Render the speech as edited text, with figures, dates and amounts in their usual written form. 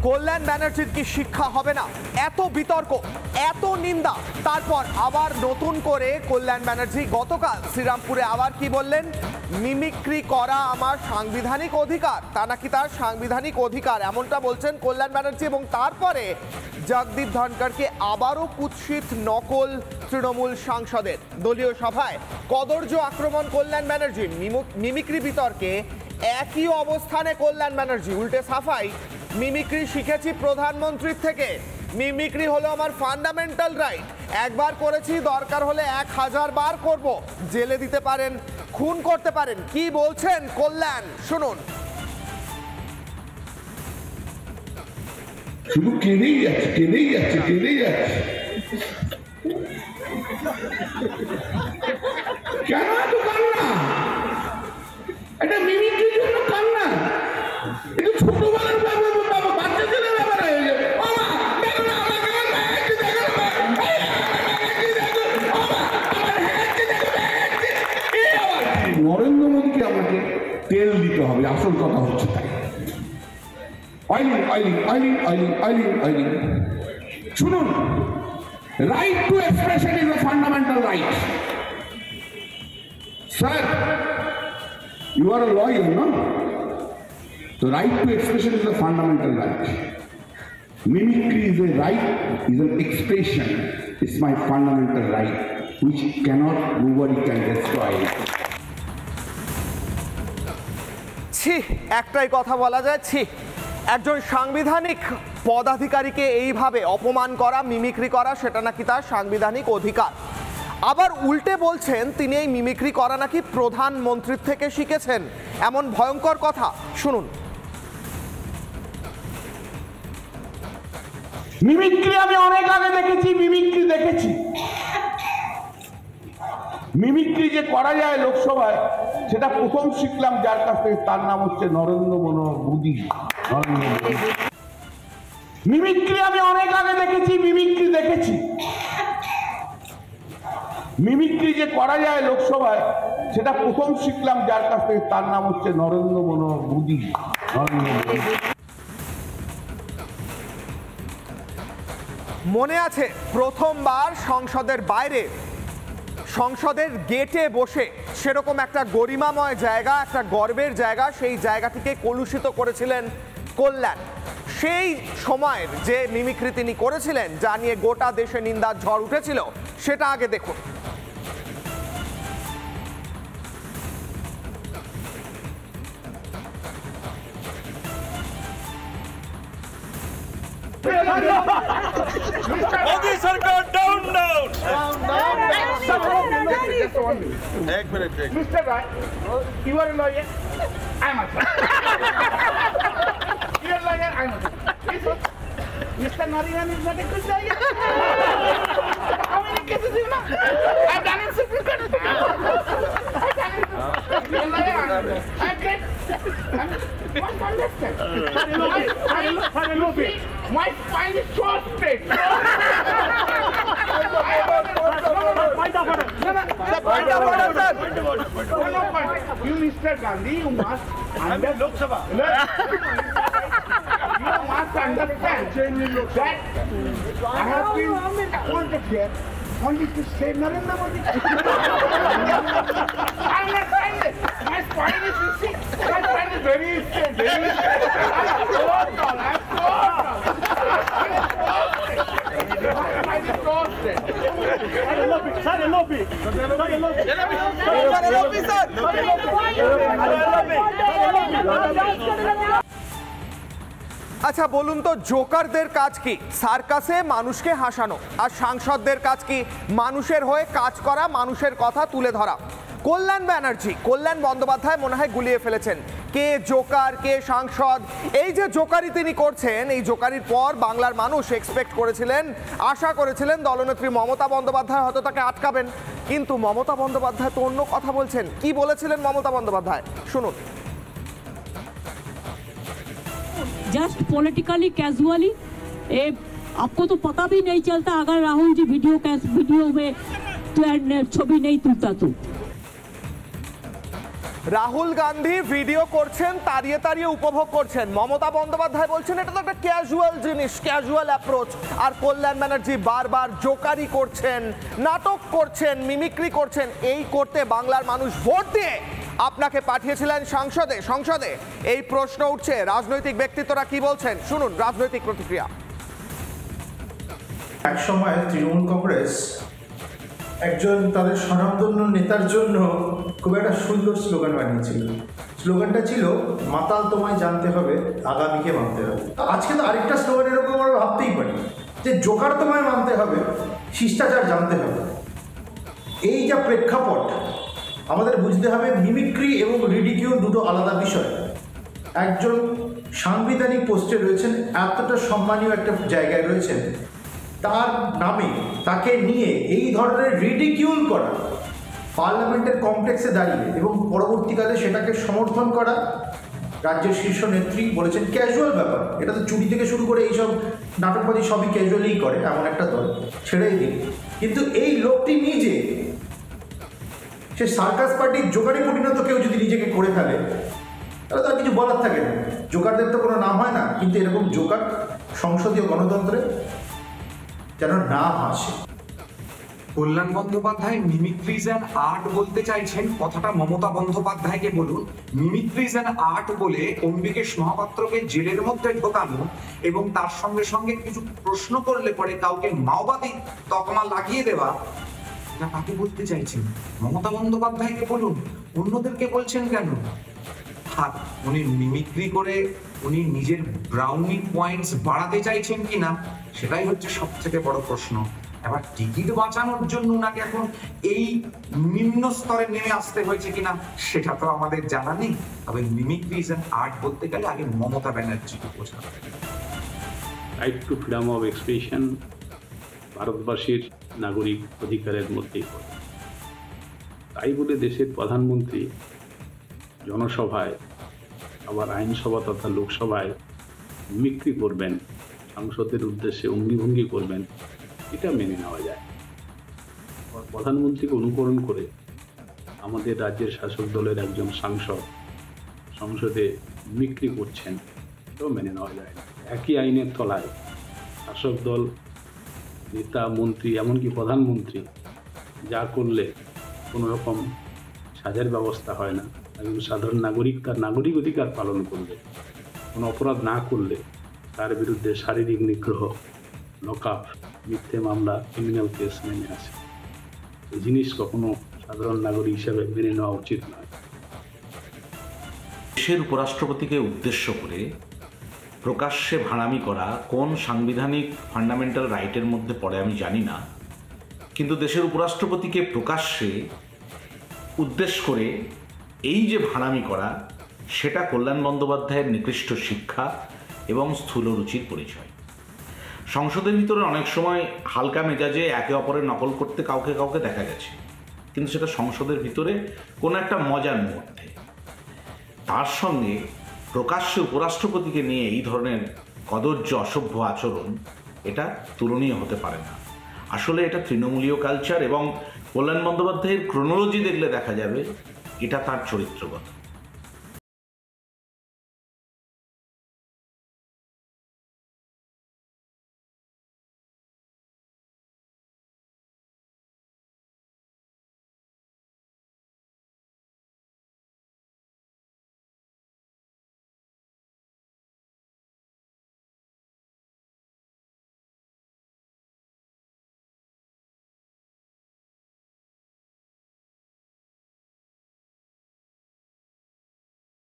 কল্যাণ ব্যানার্জির কি শিক্ষা হবে না? এত বিতর্ক, এত নিন্দা, তারপর আবার নতুন করে কল্যাণ ব্যানার্জি গতকাল শ্রীরামপুরে আবার কি বললেন? মিমিক্রি করা আমার সাংবিধানিক অধিকার, তা নাকি তার সাংবিধানিক অধিকার, এমনটা বলছেন কল্যাণ ব্যানার্জি। এবং তারপরে জগদীপ ধনকরকে আবারও কুৎসিত নকল তৃণমূল সাংসদের। দলীয় সভায় কদর্য আক্রমণ কল্যাণ ব্যানার্জির। মিমিক্রি বিতর্কে একই অবস্থানে কল্যাণ ব্যানার্জি, উল্টে সাফাই, মিমিক্রি শিখেছি প্রধানমন্ত্রীর থেকে, মিমিক্রি হলো আমার ফান্ডামেন্টাল রাইট, একবার করেছি, দরকার হলে 1000 বার করব, জেলে দিতে পারেন, খুন করতে পারেন। কি বলছেন কল্যাণ, শুনুন। শুধু কেঁদেই যাচ্ছে, কেঁদেই যাচ্ছে, কেঁদেই যাচ্ছে। কেন এত কান্না? এটা মিমিক্রির জন্য কান্না? এটা ছোটবেলার বাচ্চা ছেলে ব্যাপার হয়ে যাবে। নরেন্দ্র মোদীকে আমাকে তেল দিতে হবে, আসল কথা হচ্ছে তাই। Oiling, oiling, oiling, oiling, oiling, oiling. শুনুন, right to expression is a fundamental right. Sir, you are a lawyer, no? The right to expression is a fundamental right. Mimicry is a right, is an expression. It's my fundamental right, which cannot, nobody can destroy it. ছি, একটাই কথা বলা যায়, ছি। একজন সাংবিধানিক পদাধিকারীকে এইভাবে অপমান করা, মিমিক্রি করা, সেটা নাকি তার সাংবিধানিক অধিকার। আবার উল্টে বলছেন তিনি এই মিমিক্রি করা নাকি প্রধানমন্ত্রীর থেকে শিখেছেন, এমন ভয়ঙ্কর কথা। শুনুন। মিমিক্রি আমি অনেক আগে দেখেছি, মিমিক্রি দেখেছি। মিমিক্রি যে করা যায় লোকসভায়, সেটা প্রথম শিখলাম যার কাছ থেকে, তার নাম হচ্ছে নরেন্দ্র মোদী। মিমিক্রি আমি অনেক আগে দেখেছি, মিমিক্রি দেখেছি। মিমিক্রি যে করা যায় লোকসভায়, সেটা প্রথম শিখলাম যার কাছ থেকে, তার নাম হচ্ছে নরেন্দ্র মোদী। মনে আছে প্রথমবার সংসদের বাইরে, সংসদের গেটে বসে, সেরকম একটা গরিমাময় জায়গা, একটা গর্বের জায়গা, সেই জায়গাটিকে কলুষিত করেছিলেন কল্যাণ। সেই সময়ের যে মিমিক্রি তিনি করেছিলেন, যা নিয়ে গোটা দেশে নিন্দার ঝড় উঠেছিল, সেটা আগে দেখুন। मोदी सरकार डाउन डाउन एक minute Mr. Rai, you are a lawyer. I am a lawyer. You are a lawyer. I am a lawyer. Mr. Nariman is not a good lawyer. How many cases do you know? I have done in Supreme Court. I have done it. You are a lawyer. I am great. What understand? My spine is so straight. You, Mr. Gandhi, you must understand. You must understand that I have been appointed here only to save Narendra Modi. I'm not trying this. My spine is sick. My spine is very straight. Very straight. I'm so tall. I'm so tall. আচ্ছা বলুন তো, জোকারদের কাজ কি? সার্কাসে মানুষকে হাসানো। আর সাংসদদের কাজ কি? মানুষের হয়ে কাজ করা, মানুষের কথা তুলে ধরা। কল্যাণ ব্যানার্জি, কল্যাণ বন্দ্যোপাধ্যায় মনে হয় গুলিয়ে ফেলেছেন কে জোকার, কে সাংসদ। এই যে জোকারি তিনি করছেন, এই জোকারির পর বাংলার মানুষ এক্সপেক্ট করেছিলেন, আশা করেছিলেন দলনেত্রী মমতা বন্দ্যোপাধ্যায় হয়তো তাকে আটকাবেন। কিন্তু মমতা বন্দ্যোপাধ্যায় তো অন্য কথা বলছেন। কি বলেছিলেন মমতা বন্দ্যোপাধ্যায়, শুনুন। जस्ट पॉलिटिकली कैजुअली, आपको तो पता भी नहीं चलता अगर राहुल जी वीडियो में तो छवि नहीं तुलता तो রাহুল গান্ধী ভিডিও করছেন, তাড়িয়ে তাড়িয়ে উপভোগ করছেন। মমতা বন্দ্যোপাধ্যায় বলছেন এটা তো একটা ক্যাজুয়াল জিনিস, ক্যাজুয়াল অ্যাপ্রোচ। আর কল্যাণ ব্যানার্জি বারবার জোকারি করছেন, নাটক করছেন, মিমিক্রি করছেন। এই করতে বাংলার মানুষ ভোট দিয়ে আপনাকে পাঠিয়েছিলেন সংসদে। এই প্রশ্ন উঠছে, রাজনৈতিক ব্যক্তিত্বরা কি বলছেন শুনুন রাজনৈতিক প্রতিক্রিয়া। এক সময় তৃণমূল কংগ্রেস একজন তাদের স্বনামধন্য নেতার জন্য খুব একটা সুন্দর স্লোগান বানিয়েছিল। স্লোগানটা ছিল মাতাল তোমায় জানতে হবে, আগামীকে মানতে হবে। আজকে তো আরেকটা স্লোগান এরকম আমরা ভাবতেই পারি যে জোকার তোমায় মানতে হবে, শিষ্টাচার জানতে হবে। এই যা প্রেক্ষাপট, আমাদের বুঝতে হবে মিমিক্রি এবং রিডিকিউল দুটো আলাদা বিষয়। একজন সাংবিধানিক পোস্টে রয়েছেন, এতটা সম্মানীয় একটা জায়গায় রয়েছেন, তার নামে তাকে নিয়ে এই ধরনের রিডিকিউল করা, পার্লামেন্টের কমপ্লেক্সে দাঁড়িয়ে এবং পরবর্তীকালে সেটাকে সমর্থন করা, রাজ্যের শীর্ষ নেত্রী বলেছেন ক্যাজুয়াল ব্যাপার। এটা তো চুরি থেকে শুরু করে এইসব নাটকবাজি সবই ক্যাজুয়ালিই করে এমন একটা দল, ছেড়েই দিন। কিন্তু এই লোকটি নিজে সে সার্কাস পার্টির জোকারি পরিণত কেউ যদি নিজেকে করে ফেলে তাহলে তার কিছু বলার থাকে না। জোকারদের তো কোনো নাম হয় না, কিন্তু এরকম জোকার সংসদীয় গণতন্ত্রে যেন না আসে। কল্যাণ বন্দ্যোপাধ্যায় মিমিক্রিজ অ্যান্ড আর্ট বলতে চাইছেন, কথাটা মমতা বন্দ্যোপাধ্যায়কে বলুন। মিমিক্রিজ অ্যান্ড আর্ট বলে অম্বিকেশ মহাপাত্রকে জেলের মধ্যে ঢোকানো এবং তার সঙ্গে সঙ্গে কিছু প্রশ্ন করলে পরে কাউকে মাওবাদী তকমা লাগিয়ে দেওয়া, এটা কাকে বলতে চাইছেন? মমতা বন্দ্যোপাধ্যায়কে বলুন, অন্যদেরকে বলছেন কেন? আর উনি মিমিক্রি করে উনি নিজের ব্রাউনি পয়েন্টস বাড়াতে চাইছেন কিনা, সেটাই হচ্ছে সব থেকে বড় প্রশ্ন। এবার টিকিট বাঁচানোর জন্য ওনাকে এখন এই নিম্ন স্তরে নেমে আসতে হয়েছে কিনা সেটা তো আমাদের জানা নেই। তবে মিমিক্রিজ অ্যান্ড আর্ট বলতে গেলে আগে মমতা ব্যানার্জিকে বোঝানো। Right two freedom of expression ভারতবাসীর নাগরিক অধিকারের মধ্যেই পড়ে। তাই বলে দেশের প্রধানমন্ত্রী জনসভায় আবার আইনসভা তথা লোকসভায় মিমিক্রি করবেন, সংসদের উদ্দেশ্যে অঙ্গিভঙ্গি করবেন, এটা মেনে নেওয়া যায়। প্রধানমন্ত্রীকে অনুকরণ করে আমাদের রাজ্যের শাসক দলের একজন সাংসদ সংসদে মিমিক্রি করছেন, এটাও মেনে নেওয়া যায় না। একই আইনের তলায় শাসক দল, নেতা, মন্ত্রী, এমনকি প্রধানমন্ত্রী যা করলে কোনো রকম সাজার ব্যবস্থা হয় না। একজন সাধারণ নাগরিক তার নাগরিক অধিকার পালন করলে, কোনো অপরাধ না করলে তার বিরুদ্ধে শারীরিক নিগ্রহ, লকআপ, মিথ্যে মামলা, ক্রিমিনাল কেস নেমে আসে। এই জিনিস কখনো সাধারণ নাগরিক হিসেবে মেনে নেওয়া উচিত নয়। দেশের উপরাষ্ট্রপতিকে উদ্দেশ্য করে প্রকাশ্যে ভাড়ামি করা কোন সাংবিধানিক ফান্ডামেন্টাল রাইটের মধ্যে পড়ে আমি জানি না, কিন্তু দেশের উপরাষ্ট্রপতিকে প্রকাশ্যে উদ্দেশ্য করে এই যে ভাড়ামি করা, সেটা কল্যাণ বন্দ্যোপাধ্যায়ের নিকৃষ্ট শিক্ষা এবং স্থূল রুচির পরিচয়। সংসদের ভিতরে অনেক সময় হালকা মেজাজে একে অপরের নকল করতে কাউকে কাউকে দেখা গেছে, কিন্তু সেটা সংসদের ভিতরে কোনো একটা মজার মধ্যে। তার সঙ্গে প্রকাশ্যে উপরাষ্ট্রপতিকে নিয়ে এই ধরনের কদর্য অসভ্য আচরণ, এটা তুলনীয় হতে পারে না। আসলে এটা তৃণমূলীয় কালচার এবং কল্যাণ বন্দ্যোপাধ্যায়ের ক্রোনোলজি দেখলে দেখা যাবে এটা তার চরিত্রগত।